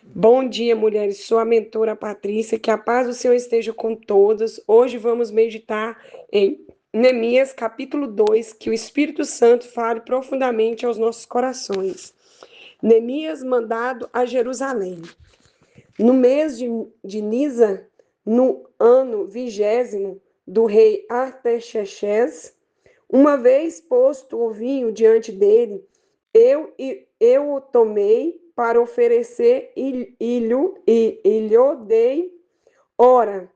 Bom dia, mulheres. Sou a mentora Patrícia. Que a paz do Senhor esteja com todas. Hoje vamos meditar em Neemias, capítulo 2, que o Espírito Santo fale profundamente aos nossos corações. Neemias mandado a Jerusalém. No mês de Nisa, no ano 20º do rei Artaxerxes, uma vez posto o vinho diante dele, eu o tomei para oferecer e lhe dei. Ora,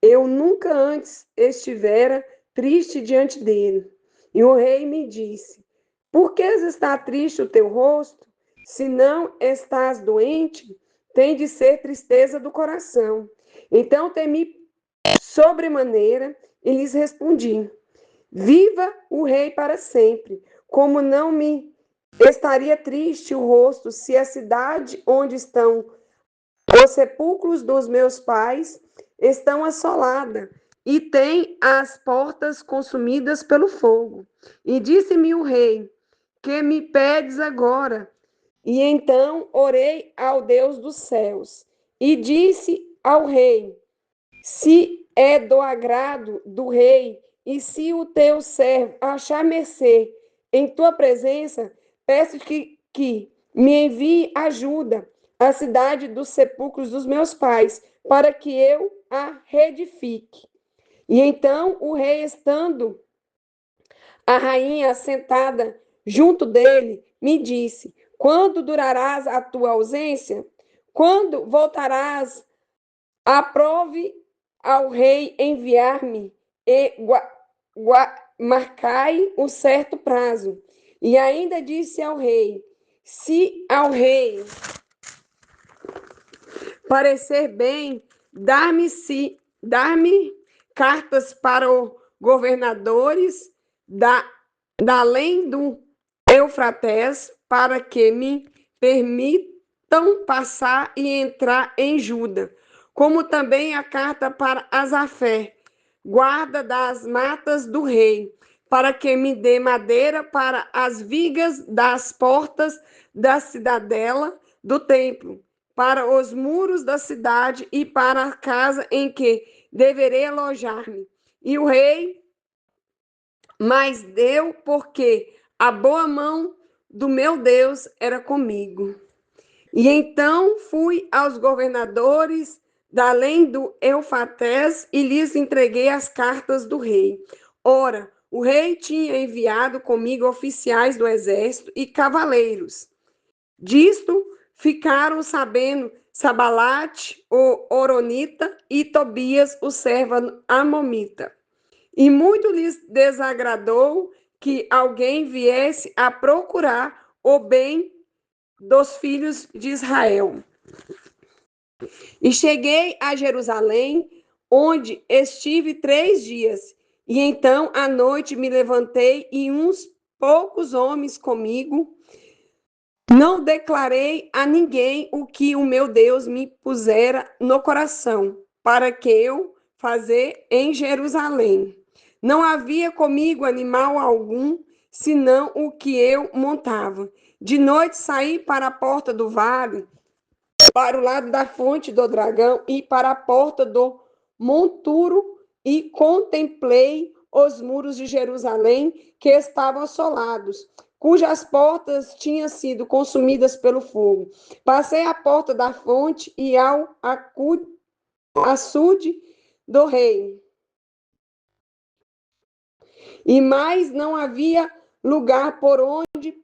eu nunca antes estivera triste diante dele. E o rei me disse: Por que está triste o teu rosto? Se não estás doente, tem de ser tristeza do coração. Então temi sobremaneira e lhes respondi: Viva o rei para sempre. Como não me estaria triste o rosto se a cidade onde estão os sepulcros dos meus pais estão assolada e tem as portas consumidas pelo fogo. E disse-me o rei: Que me pedes agora? E então orei ao Deus dos céus e disse ao rei: Se é do agrado do rei, e se o teu servo achar mercê em tua presença, peço que me envie ajuda à cidade dos sepulcros dos meus pais, para que eu a reedifique. E então o rei, estando a rainha sentada junto dele, me disse: Quando durarás a tua ausência? Quando voltarás? Aprove ao rei enviar-me e marcai um certo prazo. E ainda disse ao rei: Se ao rei parecer bem, dar-me cartas para os governadores da além do Eufrates, para que me permitam passar e entrar em Juda, como também a carta para Asafé, guarda das matas do rei, para que me dê madeira para as vigas das portas da cidadela do templo, para os muros da cidade e para a casa em que deverei alojar-me. E o rei mais deu, porque a boa mão do meu Deus era comigo. E então fui aos governadores da além do Eufrates e lhes entreguei as cartas do rei. Ora, o rei tinha enviado comigo oficiais do exército e cavaleiros. Disto ficaram sabendo Sabalate, o Oronita, e Tobias, o servo Amomita. E muito lhes desagradou que alguém viesse a procurar o bem dos filhos de Israel. E cheguei a Jerusalém, onde estive 3 dias. E então à noite me levantei e uns poucos homens comigo. Não declarei a ninguém o que o meu Deus me pusera no coração, para que eu fazer em Jerusalém. Não havia comigo animal algum, senão o que eu montava. De noite saí para a porta do vale, para o lado da fonte do dragão e para a porta do monturo, e contemplei os muros de Jerusalém que estavam assolados, cujas portas tinham sido consumidas pelo fogo. Passei à porta da fonte e ao açude do rei. E mais não havia lugar por onde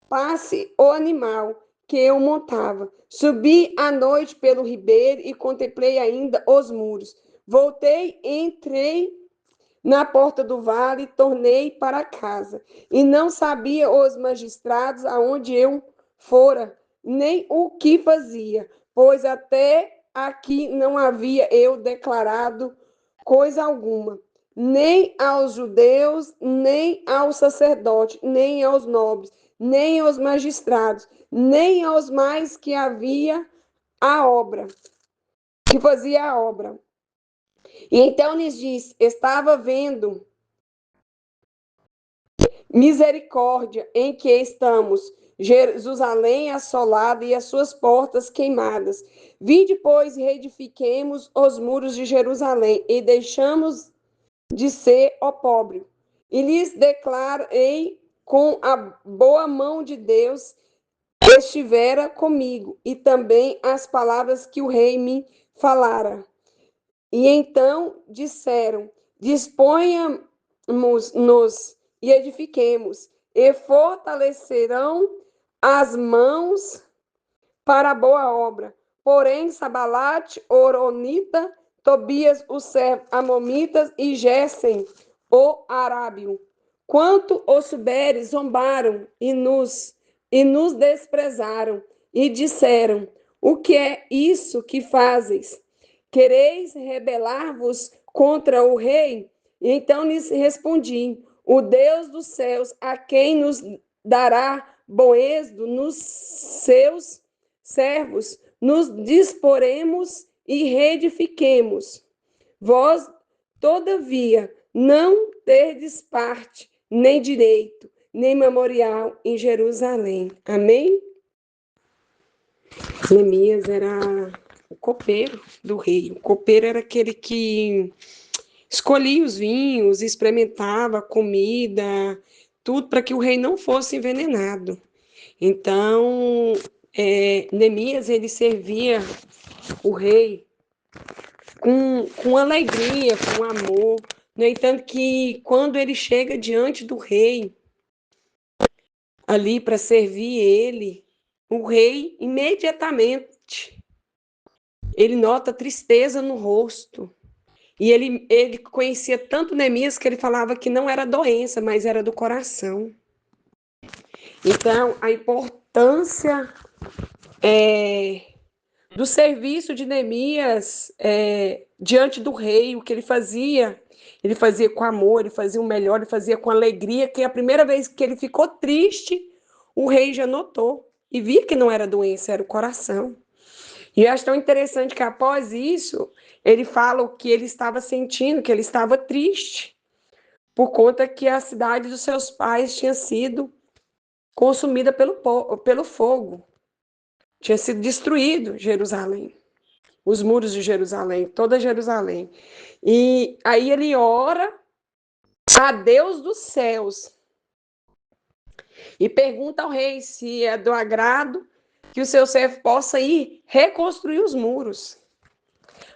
passe o animal que eu montava. Subi à noite pelo ribeiro e contemplei ainda os muros. Voltei, entrei na porta do vale e tornei para casa. E não sabia os magistrados aonde eu fora, nem o que fazia, pois até aqui não havia eu declarado coisa alguma, nem aos judeus, nem aos sacerdotes, nem aos nobres, nem aos magistrados, nem aos mais que havia a obra, que fazia a obra. E então lhes disse: Estava vendo misericórdia em que estamos, Jerusalém assolada e as suas portas queimadas. Vinde, pois, e reedifiquemos os muros de Jerusalém, e deixamos de ser opróbrio. E lhes declarei com a boa mão de Deus estivera comigo, e também as palavras que o rei me falara. E então disseram: disponhamos-nos e edifiquemos, e fortalecerão as mãos para a boa obra. Porém, Sabalate, Oronita, Tobias, o servo Amomitas e Gessem, o Arábio, quanto os Suberes zombaram e nos desprezaram e disseram: o que é isso que fazes? Quereis rebelar-vos contra o rei? E então lhes respondi: o Deus dos céus, a quem nos dará bom êxito nos seus servos, nos disporemos e reedifiquemos. Vós, todavia, não tendes parte, nem direito, nem memorial em Jerusalém. Amém? Neemias era o copeiro do rei. O copeiro era aquele que escolhia os vinhos, experimentava a comida, tudo para que o rei não fosse envenenado. Então, Neemias, ele servia o rei com alegria, com amor. No entanto, que quando ele chega diante do rei, ali para servir ele, o rei imediatamente, ele nota tristeza no rosto. E ele conhecia tanto Neemias que ele falava que não era doença, mas era do coração. Então, a importância do serviço de Neemias diante do rei, o que ele fazia com amor, ele fazia o melhor, ele fazia com alegria, que a primeira vez que ele ficou triste, o rei já notou e via que não era doença, era o coração. E eu acho tão interessante que após isso, ele fala o que ele estava sentindo, que ele estava triste, por conta que a cidade dos seus pais tinha sido consumida pelo fogo. Tinha sido destruído Jerusalém, os muros de Jerusalém, toda Jerusalém. E aí ele ora a Deus dos céus e pergunta ao rei se é do agrado que o seu servo possa ir reconstruir os muros.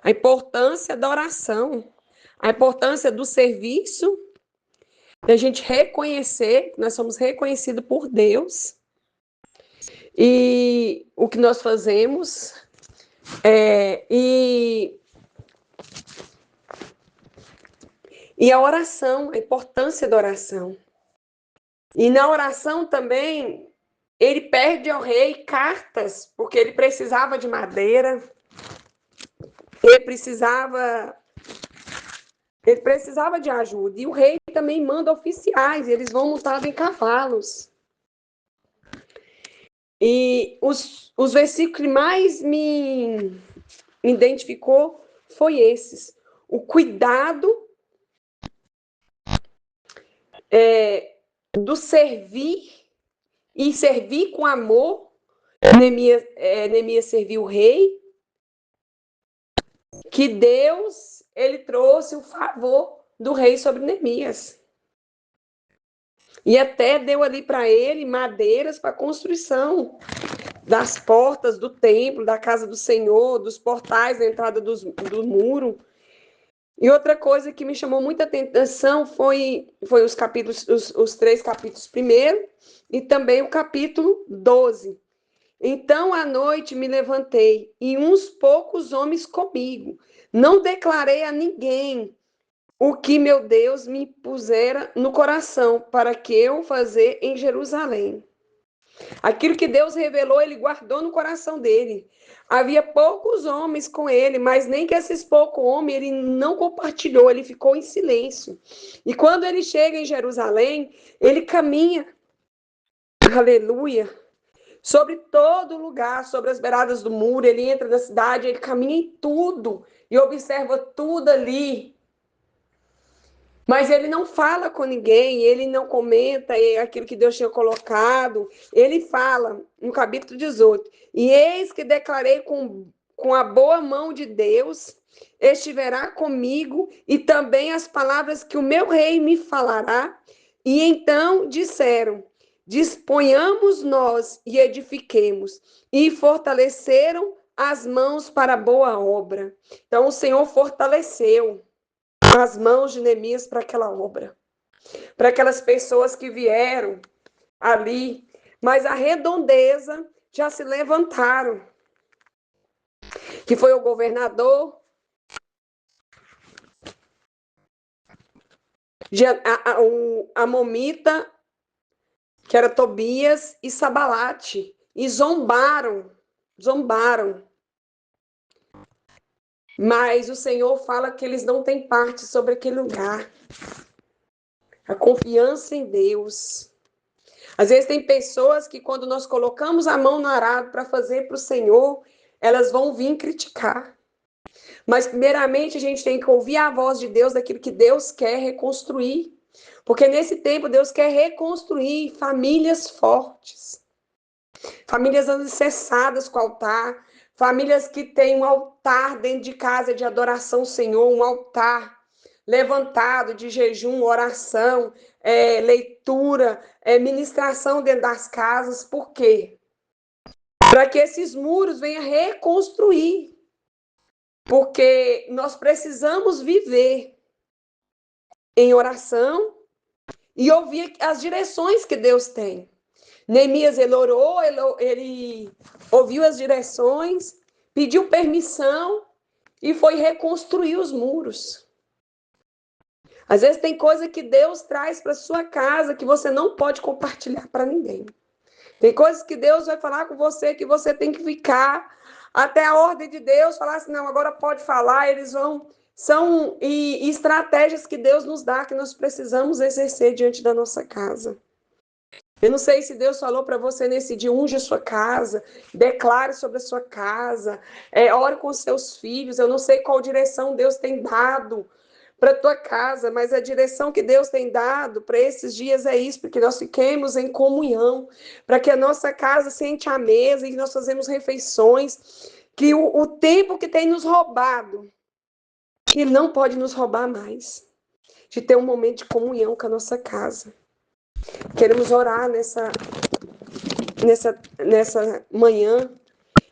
A importância da oração, a importância do serviço, da gente reconhecer que nós somos reconhecidos por Deus e o que nós fazemos e a oração, a importância da oração. E na oração também, ele pede ao rei cartas, porque ele precisava de madeira, ele precisava de ajuda. E o rei também manda oficiais, eles vão montados em cavalos. E os versículos que mais me identificou foi esses. O cuidado do servir e servir com amor. Neemias serviu o rei, que Deus ele trouxe o favor do rei sobre Neemias. E até deu ali para ele madeiras para a construção das portas do templo, da casa do Senhor, dos portais da entrada do muro. E outra coisa que me chamou muita atenção foi os capítulos, os 3 capítulos primeiro e também o capítulo 12. Então, à noite me levantei e uns poucos homens comigo. Não declarei a ninguém o que meu Deus me pusera no coração para que eu fazer em Jerusalém. Aquilo que Deus revelou, ele guardou no coração dele. Havia poucos homens com ele, mas nem que esses poucos homens ele não compartilhou, ele ficou em silêncio. E quando ele chega em Jerusalém, ele caminha, aleluia, sobre todo lugar, sobre as beiradas do muro, ele entra na cidade, ele caminha em tudo e observa tudo ali. Mas ele não fala com ninguém, ele não comenta aquilo que Deus tinha colocado. Ele fala no capítulo 18: E eis que declarei com a boa mão de Deus, estiverá comigo, e também as palavras que o meu rei me falará. E então disseram: Disponhamos nós e edifiquemos, e fortaleceram as mãos para a boa obra. Então o Senhor fortaleceu as mãos de Neemias para aquela obra, para aquelas pessoas que vieram ali, mas a redondeza já se levantaram, que foi o governador, a Momita, que era Tobias, e Sabalate, e zombaram. Mas o Senhor fala que eles não têm parte sobre aquele lugar. A confiança em Deus. Às vezes tem pessoas que quando nós colocamos a mão no arado para fazer para o Senhor, elas vão vir criticar. Mas primeiramente a gente tem que ouvir a voz de Deus daquilo que Deus quer reconstruir. Porque nesse tempo Deus quer reconstruir famílias fortes. Famílias alicerçadas com o altar. Famílias que têm um altar dentro de casa de adoração ao Senhor, um altar levantado de jejum, oração, leitura, ministração dentro das casas. Por quê? Para que esses muros venham reconstruir. Porque nós precisamos viver em oração e ouvir as direções que Deus tem. Neemias, ele orou, ele ouviu as direções, pediu permissão e foi reconstruir os muros. Às vezes tem coisa que Deus traz para sua casa que você não pode compartilhar para ninguém. Tem coisas que Deus vai falar com você que você tem que ficar até a ordem de Deus, falar assim, não, agora pode falar, eles vão... São estratégias que Deus nos dá, que nós precisamos exercer diante da nossa casa. Eu não sei se Deus falou para você nesse dia, unge a sua casa, declare sobre a sua casa, ore com seus filhos. Eu não sei qual direção Deus tem dado para a tua casa, mas a direção que Deus tem dado para esses dias é isso, porque nós fiquemos em comunhão, para que a nossa casa sente a mesa e que nós fazemos refeições, que o tempo que tem nos roubado, Ele não pode nos roubar mais, de ter um momento de comunhão com a nossa casa. Queremos orar nessa manhã,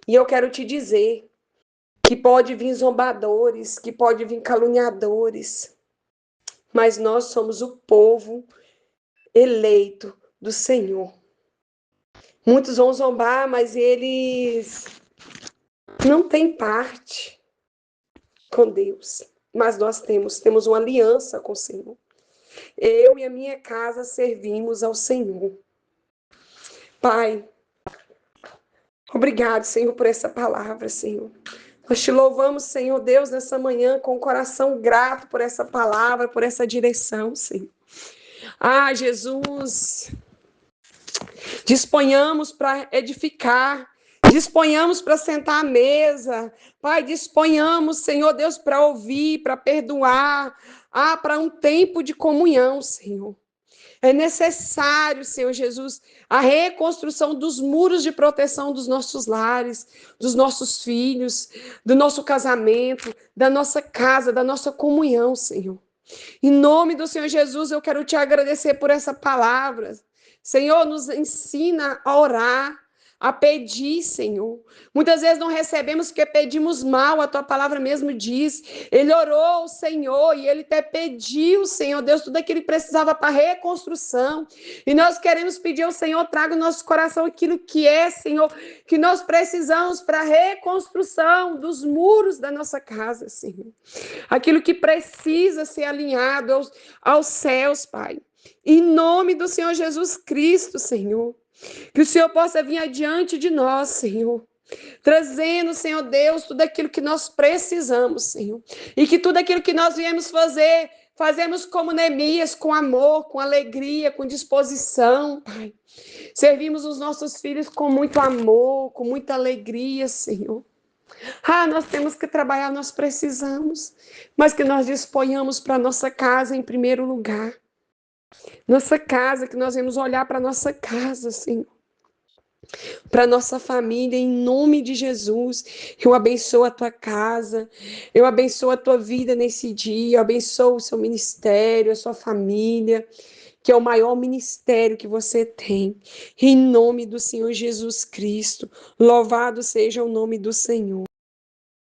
e eu quero te dizer que pode vir zombadores, que pode vir caluniadores, mas nós somos o povo eleito do Senhor. Muitos vão zombar, mas eles não têm parte com Deus. Mas nós temos uma aliança com o Senhor. Eu e a minha casa servimos ao Senhor. Pai, obrigado, Senhor, por essa palavra, Senhor. Nós te louvamos, Senhor Deus, nessa manhã, com o coração grato por essa palavra, por essa direção, Senhor. Ah, Jesus, disponhamos para edificar, disponhamos para sentar à mesa, Pai, disponhamos, Senhor Deus, para ouvir, para perdoar, para um tempo de comunhão, Senhor. É necessário, Senhor Jesus, a reconstrução dos muros de proteção dos nossos lares, dos nossos filhos, do nosso casamento, da nossa casa, da nossa comunhão, Senhor. Em nome do Senhor Jesus, eu quero te agradecer por essa palavra. Senhor, nos ensina a orar, a pedir, Senhor. Muitas vezes não recebemos porque pedimos mal, a tua palavra mesmo diz. Ele orou ao Senhor e ele até pediu, Senhor Deus, tudo aquilo que precisava para reconstrução. E nós queremos pedir ao Senhor, traga no nosso coração aquilo que é, Senhor, que nós precisamos para a reconstrução dos muros da nossa casa, Senhor. Aquilo que precisa ser alinhado aos céus, Pai. Em nome do Senhor Jesus Cristo, Senhor. Que o Senhor possa vir adiante de nós, Senhor. Trazendo, Senhor Deus, tudo aquilo que nós precisamos, Senhor. E que tudo aquilo que nós viemos fazer, fazemos como Neemias, com amor, com alegria, com disposição, Pai. Servimos os nossos filhos com muito amor, com muita alegria, Senhor. Nós temos que trabalhar, nós precisamos, mas que nós disponhamos para nossa casa em primeiro lugar. Nossa casa, que nós vamos olhar para nossa casa, Senhor, para nossa família, em nome de Jesus. Eu abençoo a tua casa, eu abençoo a tua vida nesse dia, eu abençoo o seu ministério, a sua família, que é o maior ministério que você tem. Em nome do Senhor Jesus Cristo, louvado seja o nome do Senhor.